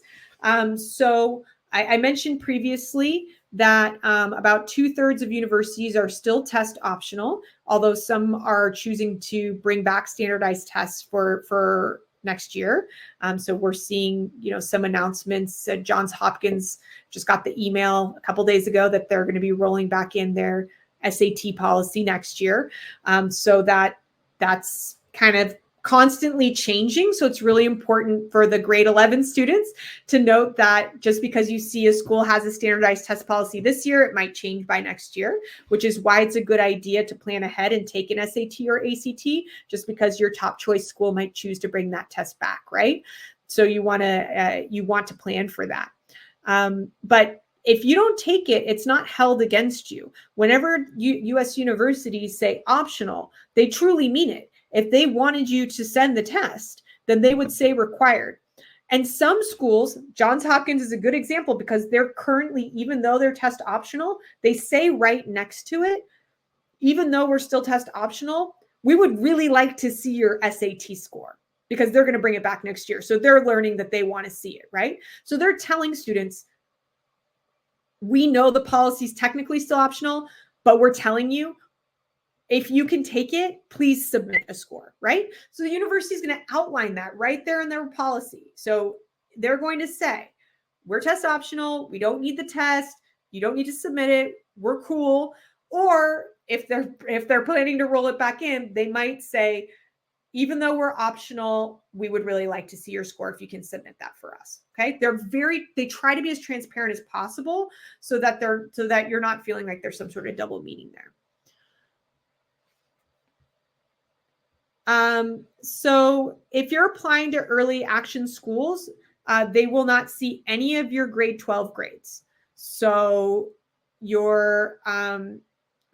So I mentioned previously that about 2/3 of universities are still test optional, although some are choosing to bring back standardized tests for next year. So we're seeing, some announcements. Johns Hopkins just got the email a couple days ago that they're going to be rolling back in their SAT policy next year. So that's kind of constantly changing. So it's really important for the grade 11 students to note that just because you see a school has a standardized test policy this year, it might change by next year, which is why it's a good idea to plan ahead and take an SAT or ACT, just because your top choice school might choose to bring that test back, right? So you want to plan for that. But if you don't take it, it's not held against you. Whenever US universities say optional, they truly mean it. If they wanted you to send the test, then they would say required. And some schools, Johns Hopkins is a good example because they're currently, even though they're test optional, they say right next to it, even though we're still test optional, we would really like to see your SAT score, because they're going to bring it back next year. So they're learning that they want to see it, right? So they're telling students, we know the policy is technically still optional, but we're telling you, if you can take it, please submit a score, right? So the university is going to outline that right there in their policy. So they're going to say, we're test optional. We don't need the test. You don't need to submit it. We're cool. Or if they're planning to roll it back in, they might say, even though we're optional, we would really like to see your score if you can submit that for us. Okay. They try to be as transparent as possible so that you're not feeling like there's some sort of double meaning there. So if you're applying to early action schools, they will not see any of your grade 12 grades. So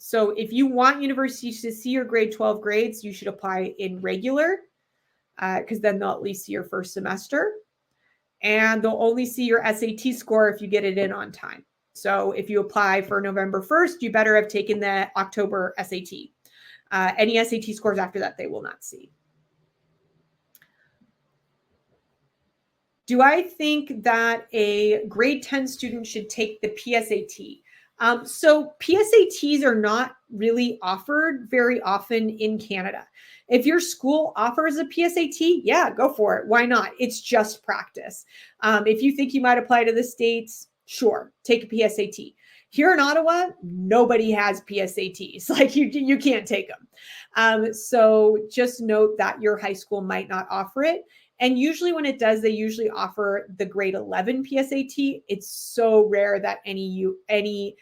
so if you want universities to see your grade 12 grades, you should apply in regular, because then they'll at least see your first semester. And they'll only see your SAT score if you get it in on time. So if you apply for November 1st, you better have taken the October SAT. Any SAT scores after that, they will not see. Do I think that a grade 10 student should take the PSAT? So PSATs are not really offered very often in Canada. If your school offers a PSAT, yeah, go for it. Why not? It's just practice. If you think you might apply to the States, sure, take a PSAT. Here in Ottawa, nobody has PSATs. Like you can't take them. So just note that your high school might not offer it. And usually when it does, they usually offer the grade 11 PSAT. It's so rare that any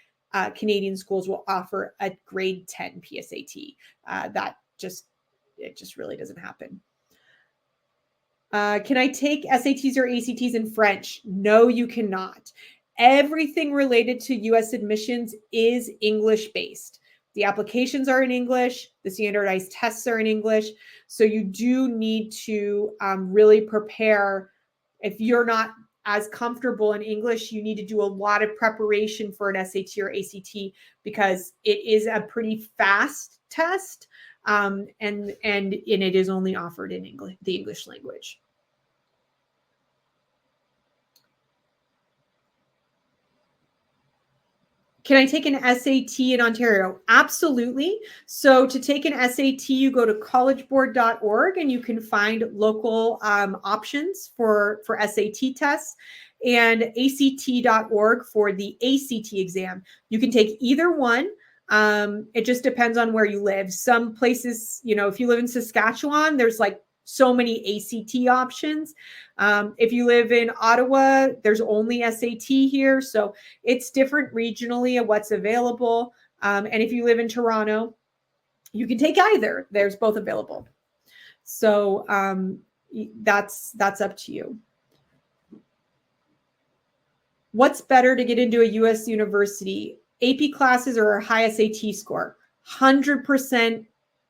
Canadian schools will offer a grade 10 PSAT. It just really doesn't happen. Can I take SATs or ACTs in French? No, you cannot. Everything related to US admissions is English-based. The applications are in English. The standardized tests are in English. So you do need to really prepare. If you're not as comfortable in English, you need to do a lot of preparation for an SAT or ACT, because it is a pretty fast test, and it is only offered in English, the English language. Can I take an SAT in Ontario? Absolutely. So to take an SAT, you go to collegeboard.org and you can find local options for SAT tests, and ACT.org for the ACT exam. You can take either one. It just depends on where you live. Some places, if you live in Saskatchewan, there's like so many ACT options. If you live in Ottawa, there's only SAT here. So it's different regionally of what's available. And if you live in Toronto, you can take either. There's both available. So that's up to you. What's better to get into a US university? AP classes or a high SAT score? 100%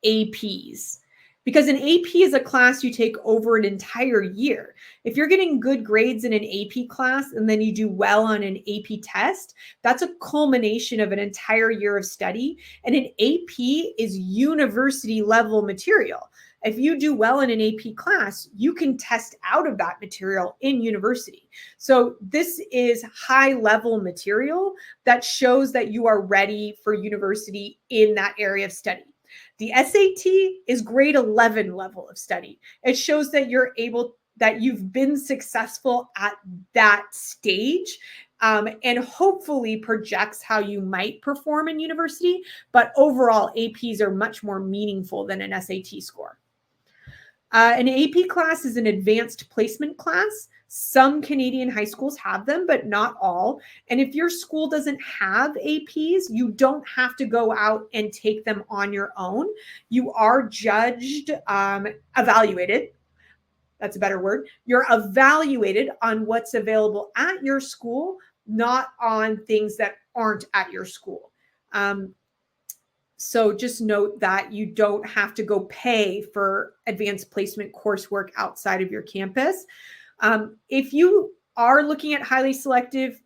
APs. Because an AP is a class you take over an entire year. If you're getting good grades in an AP class and then you do well on an AP test, that's a culmination of an entire year of study. And an AP is university level material. If you do well in an AP class, you can test out of that material in university. So this is high level material that shows that you are ready for university in that area of study. The SAT is grade 11 level of study. It shows that that you've been successful at that stage, and hopefully projects how you might perform in university. But overall, APs are much more meaningful than an SAT score. An AP class is an advanced placement class. Some Canadian high schools have them, but not all. And if your school doesn't have APs, you don't have to go out and take them on your own. You are judged, evaluated. That's a better word. You're evaluated on what's available at your school, not on things that aren't at your school. So just note that you don't have to go pay for advanced placement coursework outside of your campus. If you are looking at highly selective,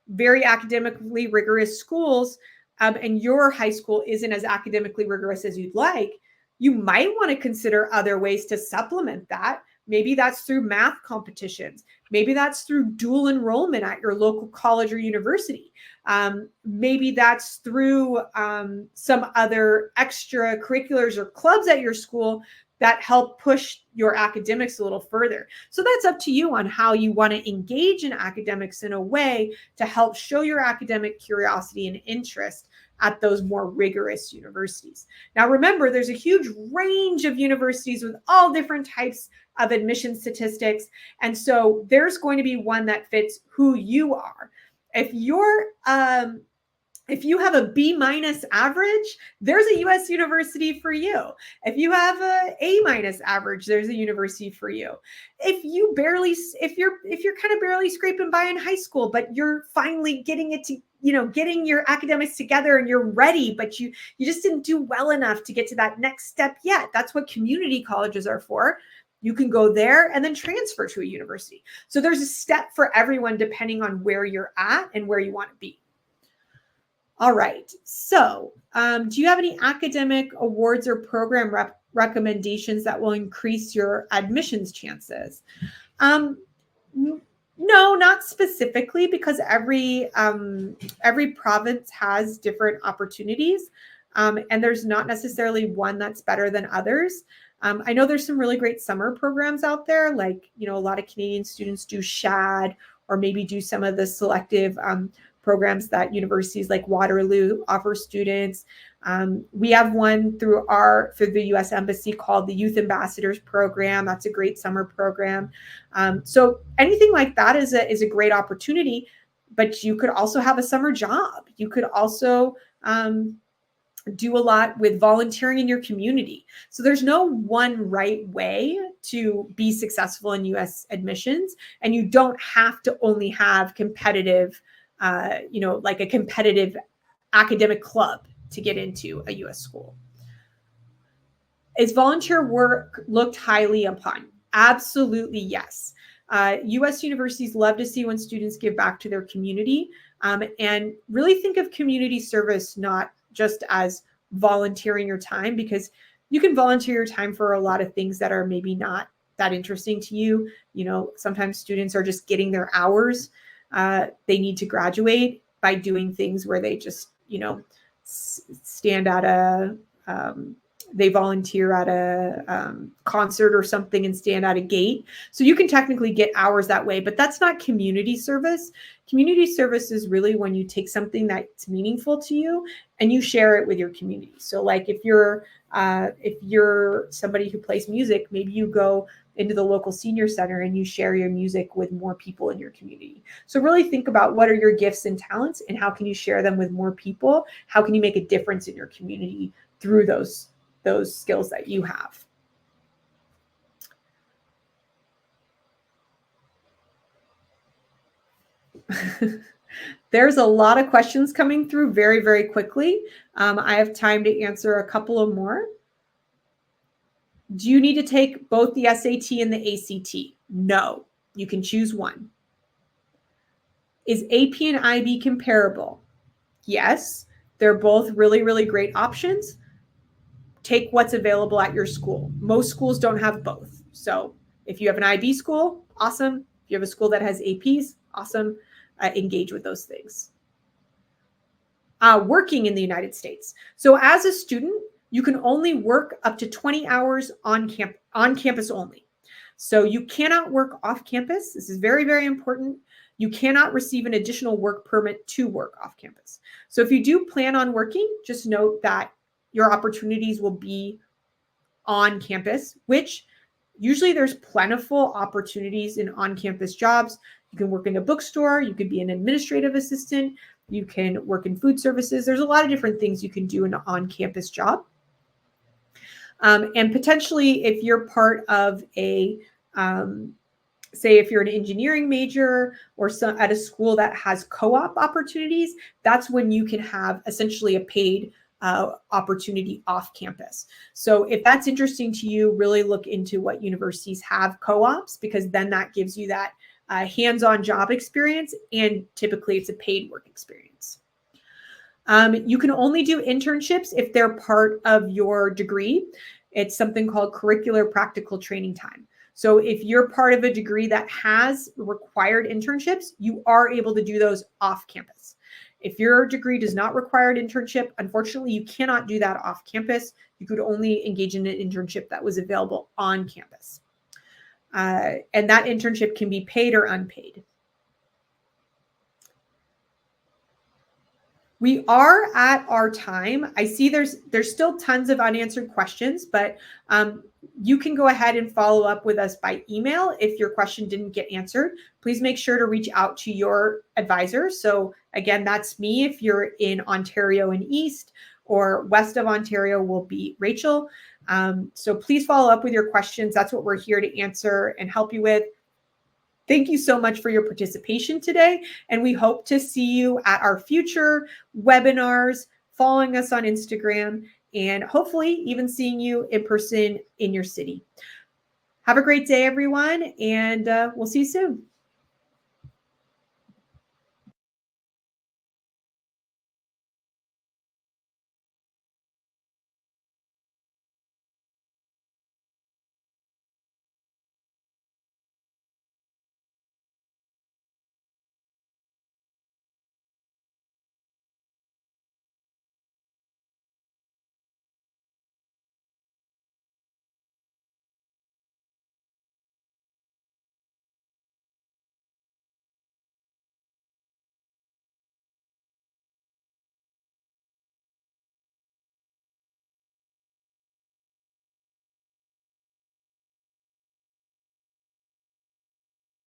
very academically rigorous schools, and your high school isn't as academically rigorous as you'd like, You might want to consider other ways to supplement that. Maybe that's through math competitions. Maybe that's through dual enrollment at your local college or university. Maybe that's through some other extracurriculars or clubs at your school that help push your academics a little further. So that's up to you on how you want to engage in academics in a way to help show your academic curiosity and interest at those more rigorous universities. Now, remember, there's a huge range of universities with all different types of admission statistics. And so there's going to be one that fits who you are. If you have a B- average, there's a US university for you. If you have a A- average, there's a university for you. If you're kind of barely scraping by in high school, but you're finally getting it to, getting your academics together and you're ready, but you just didn't do well enough to get to that next step yet. That's what community colleges are for. You can go there and then transfer to a university. So there's a step for everyone depending on where you're at and where you want to be. All right. So do you have any academic awards or program recommendations that will increase your admissions chances? No, not specifically, because every province has different opportunities, and there's not necessarily one that's better than others. I know there's some really great summer programs out there, like, a lot of Canadian students do SHAD or maybe do some of the selective programs that universities like Waterloo offer students. We have one through the U.S. Embassy called the Youth Ambassadors Program. That's a great summer program. So anything like that is a great opportunity, but you could also have a summer job. You could also do a lot with volunteering in your community. So there's no one right way to be successful in U.S. admissions, and you don't have to only have competitive, like a competitive academic club to get into a U.S. school. Is volunteer work looked highly upon? Absolutely, yes. U.S. universities love to see when students give back to their community, and really think of community service not just as volunteering your time, because you can volunteer your time for a lot of things that are maybe not that interesting to you. Sometimes students are just getting their hours. They need to graduate by doing things where they just, stand at they volunteer at a concert or something and stand at a gate. So you can technically get hours that way, but that's not community service. Community service is really when you take something that's meaningful to you and you share it with your community. So like if you're somebody who plays music, maybe you go into the local senior center and you share your music with more people in your community. So really think about what are your gifts and talents and how can you share them with more people? How can you make a difference in your community through those skills that you have? There's a lot of questions coming through very, very quickly. I have time to answer a couple of more. Do you need to take both the SAT and the ACT? No, you can choose one. Is AP and IB comparable? Yes, they're both really, really great options. Take what's available at your school. Most schools don't have both. So if you have an IB school, awesome. If you have a school that has APs, awesome. Engage with those things. Working in the United States. So as a student, you can only work up to 20 hours on campus only. So you cannot work off campus. This is very, very important. You cannot receive an additional work permit to work off campus. So if you do plan on working, just note that your opportunities will be on campus, which usually there's plentiful opportunities in on-campus jobs. You can work in a bookstore. You could be an administrative assistant. You can work in food services. There's a lot of different things you can do in an on-campus job. And potentially, if you're part of a, say, if you're an engineering major or at a school that has co-op opportunities, that's when you can have essentially a paid opportunity off campus. So if that's interesting to you, really look into what universities have co-ops, because then that gives you that hands-on job experience, and typically it's a paid work experience. You can only do internships if they're part of your degree. It's something called curricular practical training time. So if you're part of a degree that has required internships, you are able to do those off campus. If your degree does not require an internship, unfortunately, you cannot do that off campus. You could only engage in an internship that was available on campus. And that internship can be paid or unpaid. We are at our time. I see there's still tons of unanswered questions, but you can go ahead and follow up with us by email if your question didn't get answered. Please make sure to reach out to your advisor. So again, that's me if you're in Ontario and East, or west of Ontario will be Rachel. So please follow up with your questions. That's what we're here to answer and help you with. Thank you so much for your participation today, and we hope to see you at our future webinars, following us on Instagram, and hopefully even seeing you in person in your city. Have a great day, everyone, and we'll see you soon.